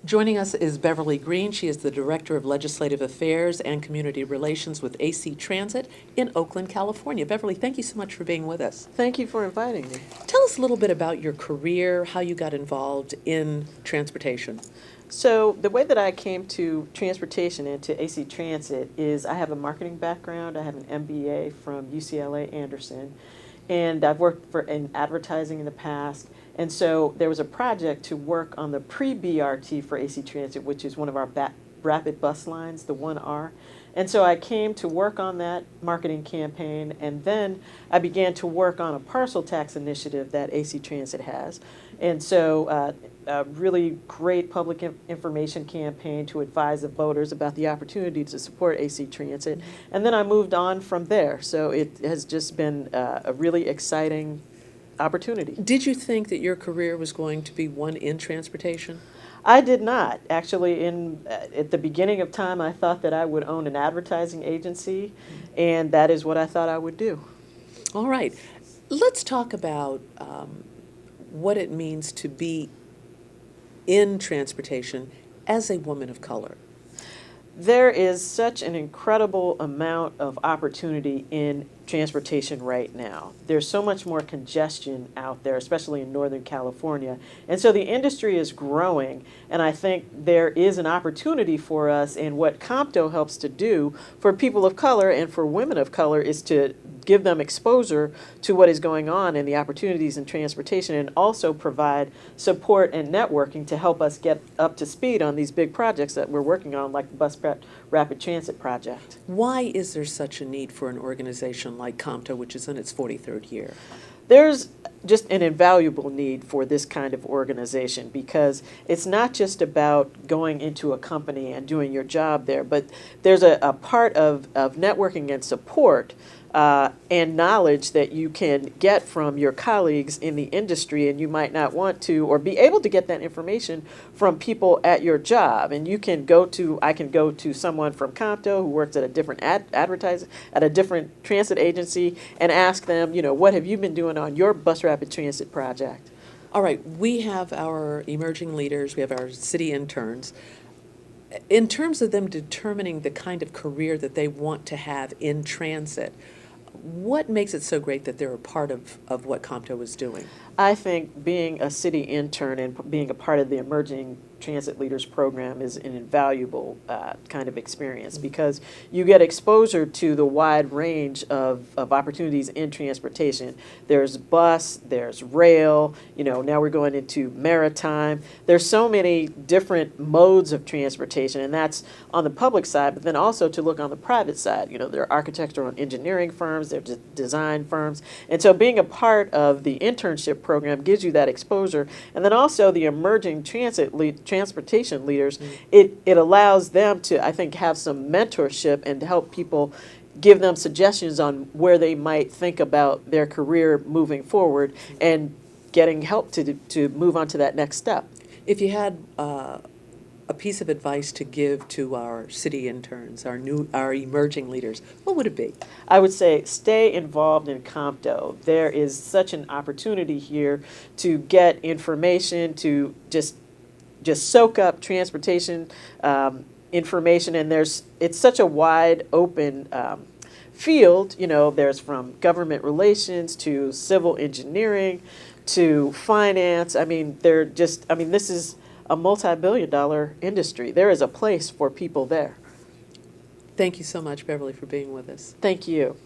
Joining us is Beverly Greene. She is the Director of Legislative Affairs and Community Relations with AC Transit in Oakland, California. Beverly, thank you so much for being with us. Thank you for inviting me. Tell us a little bit about your career, how you got involved in transportation. So the way that I came to transportation and to AC Transit is I have a marketing background. I have an MBA from UCLA Anderson, and I've worked in advertising in the past. And so there was a project to work on the pre-BRT for AC Transit, which is one of our rapid bus lines, the 1R. And so I came to work on that marketing campaign, and then I began to work on a parcel tax initiative that AC Transit has. And so a really great public information campaign to advise the voters about the opportunity to support AC Transit. And then I moved on from there. So it has just been a really exciting opportunity. Did you think that your career was going to be one in transportation? I did not. Actually, at the beginning of time, I thought that I would own an advertising agency, and that is what I thought I would do. All right. Let's talk about what it means to be in transportation as a woman of color. There is such an incredible amount of opportunity in transportation right now. There's so much more congestion out there, especially in Northern California. And so the industry is growing, and I think there is an opportunity for us, and what Comto helps to do for people of color and for women of color is to give them exposure to what is going on and the opportunities in transportation, and also provide support and networking to help us get up to speed on these big projects that we're working on, like the Bus Rapid Transit project. Why is there such a need for an organization like Comto, which is in its 43rd year? There's just an invaluable need for this kind of organization, because it's not just about going into a company and doing your job there, but there's a part of networking and support and knowledge that you can get from your colleagues in the industry, and you might not want to or be able to get that information from people at your job. And I can go to someone from Comto who works at a different advertising, at a different transit agency, and ask them, what have you been doing on your bus rapid transit project? All right, we have our emerging leaders, we have our city interns. In terms of them determining the kind of career that they want to have in transit, what makes it so great that they're a part of what Comto is doing? I think being a city intern and being a part of the Emerging Transit Leaders Program is an invaluable kind of experience, because you get exposure to the wide range of opportunities in transportation. There's bus, there's rail, now we're going into maritime. There's so many different modes of transportation, and that's on the public side, but then also to look on the private side. There are architectural and engineering firms, there are design firms, and so being a part of the internship program gives you that exposure. And then also the emerging transportation leaders, it allows them to, I think, have some mentorship and to help people, give them suggestions on where they might think about their career moving forward and getting help to move on to that next step. If you had a piece of advice to give to our city interns, our emerging leaders, what would it be? I would say stay involved in Comto. There is such an opportunity here to get information, to just soak up transportation information, and it's such a wide open field. There's from government relations to civil engineering to finance. This is a multi-billion-dollar industry. There is a place for people there. Thank you so much, Beverly, for being with us. Thank you.